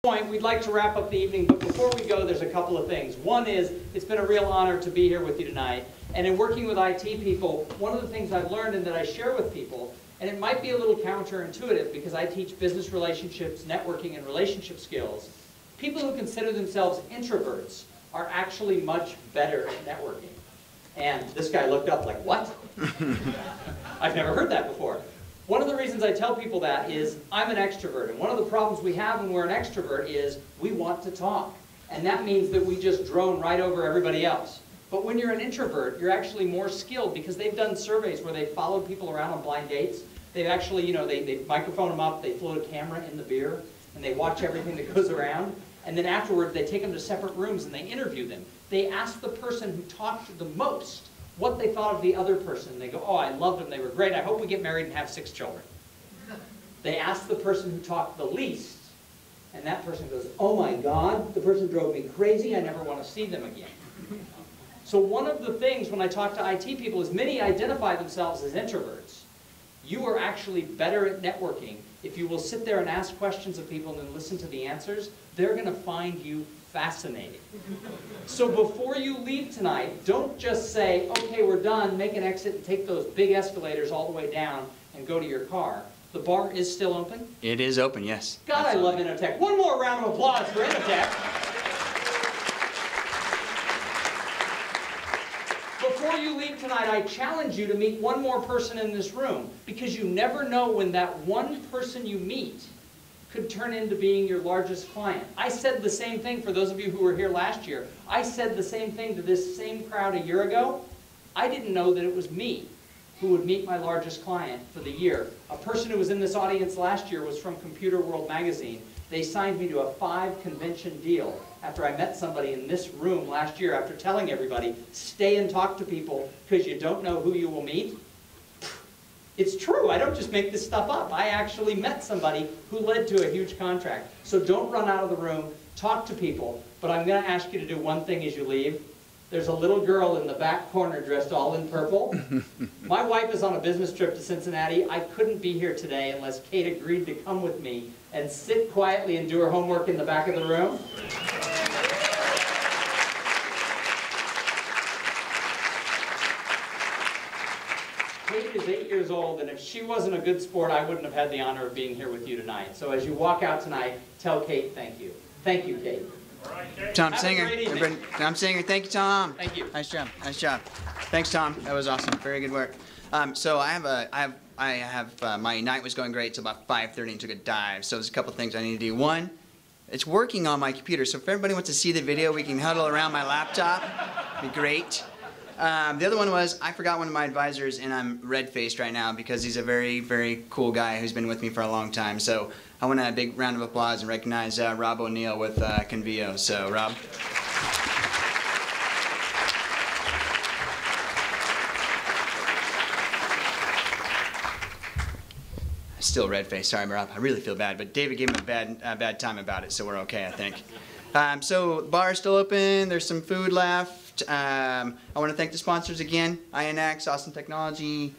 point, we'd like to wrap up the evening, but before we go, there's a couple of things. One is, it's been a real honor to be here with you tonight. And in working with IT people, one of the things I've learned and that I share with people, and it might be a little counterintuitive because I teach business relationships, networking, and relationship skills, people who consider themselves introverts are actually much better at networking. And this guy looked up like, what? I've never heard that before. One of the reasons I tell people that is I'm an extrovert, and one of the problems we have when we're an extrovert is we want to talk. And that means that we just drone right over everybody else. But when you're an introvert, you're actually more skilled because they've done surveys where they've followed people around on blind dates. They've actually, you know, they microphone them up, they float a camera in the beer, and they watch everything that goes around. And then afterward, they take them to separate rooms and they interview them. They ask the person who talked the most what they thought of the other person. They go, oh, I loved them, they were great, I hope we get married and have 6 children. They ask the person who talked the least, and that person goes, oh my God, the person drove me crazy, I never want to see them again. So one of the things when I talk to IT people is many identify themselves as introverts. You are actually better at networking if you will sit there and ask questions of people and then listen to the answers. They're going to find you fascinating. So before you leave tonight, don't just say, okay, we're done, make an exit and take those big escalators all the way down and go to your car. The bar is still open? It is open, yes. God, absolutely. I love InnoTech. One more round of applause for InnoTech. Before you leave tonight, I challenge you to meet one more person in this room, because you never know when that one person you meet could turn into being your largest client. I said the same thing for those of you who were here last year. I said the same thing to this same crowd a year ago. I didn't know that it was me who would meet my largest client for the year. A person who was in this audience last year was from Computer World magazine. They signed me to a 5-convention deal after I met somebody in this room last year after telling everybody, stay and talk to people because you don't know who you will meet. It's true, I don't just make this stuff up. I actually met somebody who led to a huge contract. So don't run out of the room, talk to people, but I'm going to ask you to do one thing as you leave. There's a little girl in the back corner dressed all in purple. My wife is on a business trip to Cincinnati. I couldn't be here today unless Kate agreed to come with me and sit quietly and do her homework in the back of the room. Kate is 8 years old, and if she wasn't a good sport, I wouldn't have had the honor of being here with you tonight. So as you walk out tonight, tell Kate thank you. Thank you, Kate. All right, Kate. Tom Singer. Tom Singer. Thank you, Tom. Thank you. Nice job. Nice job. Thanks, Tom. That was awesome. Very good work. So my night was going great till about 5:30 and took a dive. So there's a couple things I need to do. One, it's working on my computer. So if everybody wants to see the video, we can huddle around my laptop. It'd be great. The other one was I forgot one of my advisors, and I'm red-faced right now because he's a very, very cool guy who's been with me for a long time. So I want a big round of applause and recognize Rob O'Neill with Convio. So, Rob. Still red-faced. Sorry, Rob. I really feel bad, but David gave him a bad time about it, so we're okay, I think. So the bar is still open. There's some food left. I want to thank the sponsors again, INX, Awesome Technology,